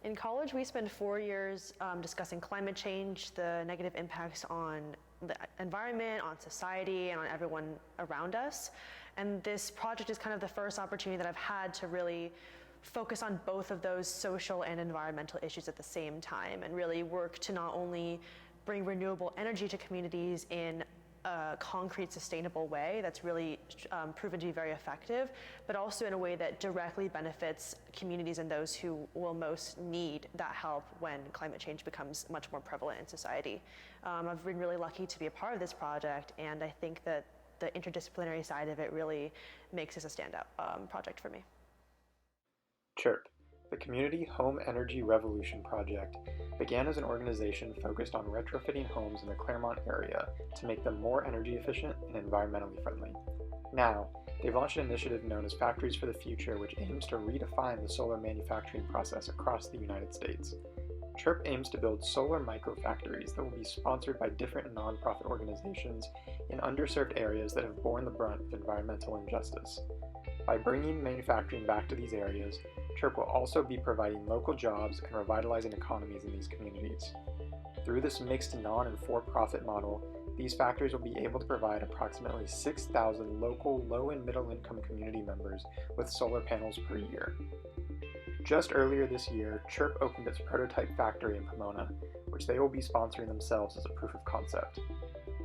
In college, we spend 4 years discussing climate change, the negative impacts on the environment, on society, and on everyone around us. And this project is kind of the first opportunity that I've had to really focus on both of those social and environmental issues at the same time, and really work to not only bring renewable energy to communities in a concrete, sustainable way that's really proven to be very effective, but also in a way that directly benefits communities and those who will most need that help when climate change becomes much more prevalent in society. I've been really lucky to be a part of this project, and I think that the interdisciplinary side of it really makes this a standout project for me. CHERP, the Community Home Energy Revolution Project, began as an organization focused on retrofitting homes in the Claremont area to make them more energy efficient and environmentally friendly. Now, they've launched an initiative known as Factories for the Future, which aims to redefine the solar manufacturing process across the United States. CHERP aims to build solar microfactories that will be sponsored by different nonprofit organizations in underserved areas that have borne the brunt of environmental injustice. By bringing manufacturing back to these areas, CHERP will also be providing local jobs and revitalizing economies in these communities. Through this mixed non- and for-profit model, these factories will be able to provide approximately 6,000 local low- and middle-income community members with solar panels per year. Just earlier this year, CHERP opened its prototype factory in Pomona, which they will be sponsoring themselves as a proof of concept.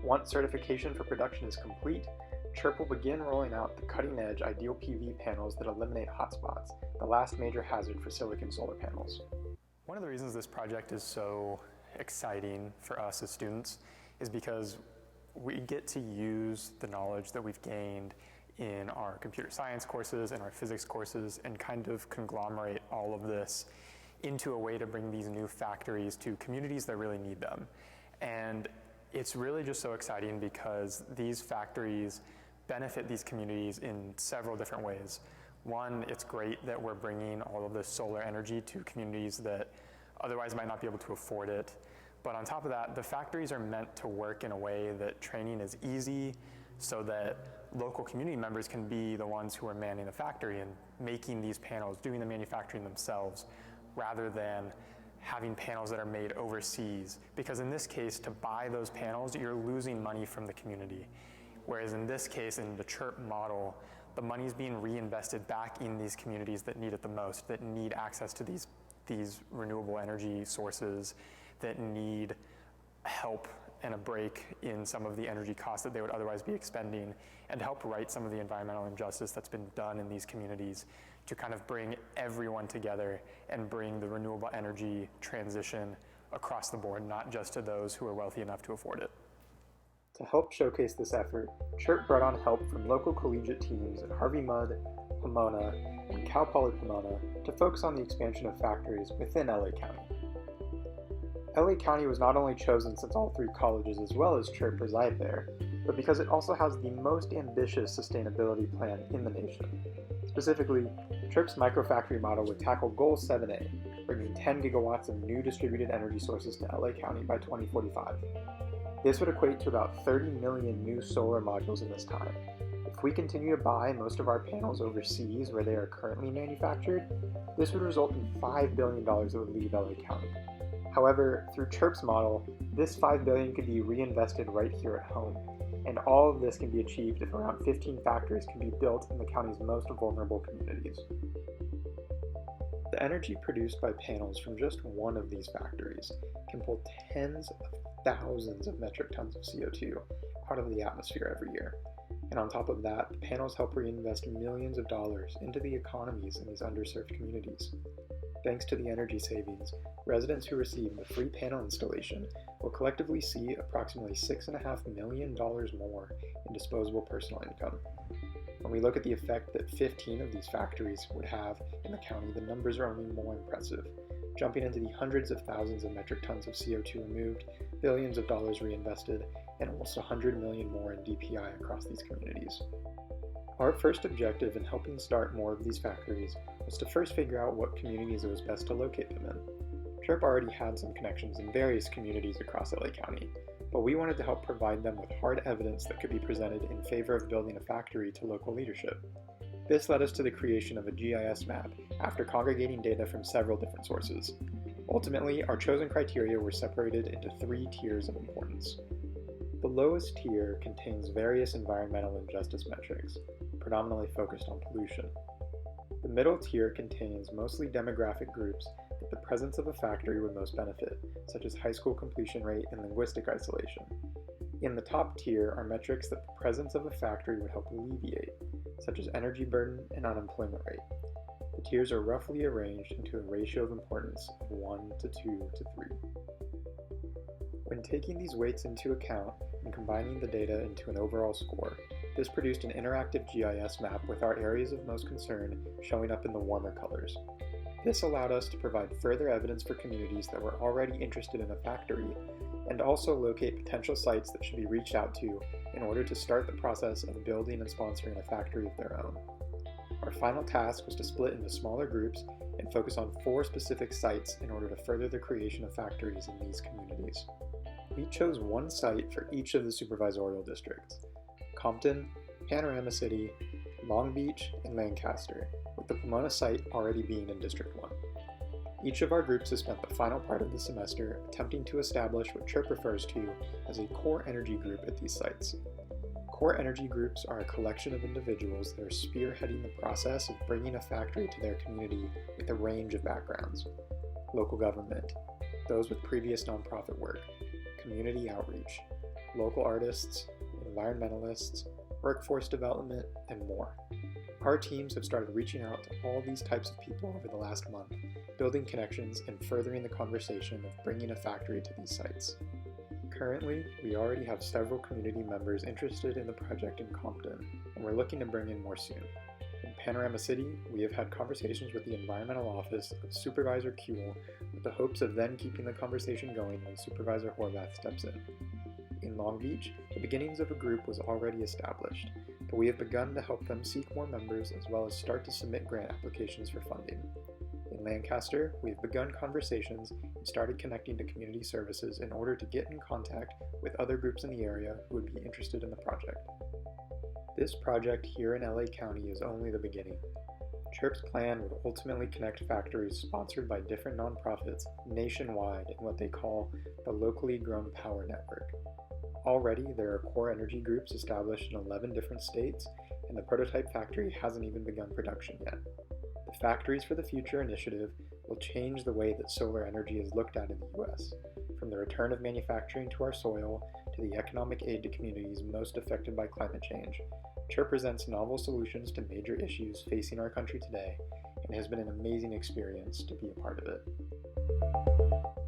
Once certification for production is complete, CHERP will begin rolling out the cutting-edge ideal PV panels that eliminate hotspots, the last major hazard for silicon solar panels. One of the reasons this project is so exciting for us as students is because we get to use the knowledge that we've gained in our computer science courses and our physics courses and kind of conglomerate all of this into a way to bring these new factories to communities that really need them. And it's really just so exciting because these factories benefit these communities in several different ways. One, it's great that we're bringing all of this solar energy to communities that otherwise might not be able to afford it. But on top of that, the factories are meant to work in a way that training is easy so that local community members can be the ones who are manning the factory and making these panels, doing the manufacturing themselves, rather than having panels that are made overseas. Because in this case, to buy those panels, you're losing money from the community. Whereas in this case, in the CHERP model, the money is being reinvested back in these communities that need it the most, that need access to these renewable energy sources, that need help and a break in some of the energy costs that they would otherwise be expending, and to help right some of the environmental injustice that's been done in these communities, to kind of bring everyone together and bring the renewable energy transition across the board, not just to those who are wealthy enough to afford it. To help showcase this effort, CHERP brought on help from local collegiate teams at Harvey Mudd, Pomona, and Cal Poly Pomona to focus on the expansion of factories within LA County. LA County was not only chosen since all three colleges as well as CHERP reside there, but because it also has the most ambitious sustainability plan in the nation. Specifically, CHERP's microfactory model would tackle Goal 7A, bringing 10 gigawatts of new distributed energy sources to LA County by 2045. This would equate to about 30 million new solar modules in this time. If we continue to buy most of our panels overseas where they are currently manufactured, this would result in $5 billion that would leave LA County. However, through CHERP's model, this $5 billion could be reinvested right here at home, and all of this can be achieved if around 15 factories can be built in the county's most vulnerable communities. The energy produced by panels from just one of these factories can pull tens of thousands of metric tons of CO2 out of the atmosphere every year. And on top of that, the panels help reinvest millions of dollars into the economies in these underserved communities. Thanks to the energy savings, residents who receive the free panel installation will collectively see approximately $6.5 million more in disposable personal income. When we look at the effect that 15 of these factories would have in the county, the numbers are only more impressive, jumping into the hundreds of thousands of metric tons of CO2 removed, billions of dollars reinvested, and almost 100 million more in DPI across these communities. Our first objective in helping start more of these factories was to first figure out what communities it was best to locate them in. CHERP already had some connections in various communities across LA County, but we wanted to help provide them with hard evidence that could be presented in favor of building a factory to local leadership. This led us to the creation of a GIS map after congregating data from several different sources. Ultimately, our chosen criteria were separated into 3 tiers of importance. The lowest tier contains various environmental and justice metrics, predominantly focused on pollution. The middle tier contains mostly demographic groups that the presence of a factory would most benefit, such as high school completion rate and linguistic isolation. In the top tier are metrics that the presence of a factory would help alleviate, such as energy burden and unemployment rate. The tiers are roughly arranged into a ratio of importance of 1 to 2 to 3. When taking these weights into account and combining the data into an overall score, this produced an interactive GIS map with our areas of most concern showing up in the warmer colors. This allowed us to provide further evidence for communities that were already interested in a factory, and also locate potential sites that should be reached out to in order to start the process of building and sponsoring a factory of their own. Our final task was to split into smaller groups and focus on 4 specific sites in order to further the creation of factories in these communities. We chose 1 site for each of the supervisorial districts: Compton, Panorama City, Long Beach, and Lancaster, with the Pomona site already being in District 1. Each of our groups has spent the final part of the semester attempting to establish what CHERP refers to as a core energy group at these sites. Core energy groups are a collection of individuals that are spearheading the process of bringing a factory to their community with a range of backgrounds: local government, those with previous nonprofit work, community outreach, local artists, environmentalists, workforce development, and more. Our teams have started reaching out to all these types of people over the last month, building connections and furthering the conversation of bringing a factory to these sites. Currently, we already have several community members interested in the project in Compton, and we're looking to bring in more soon. In Panorama City, we have had conversations with the Environmental Office of Supervisor Kuehl with the hopes of then keeping the conversation going when Supervisor Horvath steps in. In Long Beach, the beginnings of a group was already established, but we have begun to help them seek more members as well as start to submit grant applications for funding. In Lancaster, we have begun conversations and started connecting to community services in order to get in contact with other groups in the area who would be interested in the project. This project here in LA County is only the beginning. CHERP's plan would ultimately connect factories sponsored by different nonprofits nationwide in what they call the Locally Grown Power Network. Already, there are core energy groups established in 11 different states, and the prototype factory hasn't even begun production yet. The Factories for the Future initiative will change the way that solar energy is looked at in the U.S., from the return of manufacturing to our soil to the economic aid to communities most affected by climate change. CHERP presents novel solutions to major issues facing our country today, and it has been an amazing experience to be a part of it.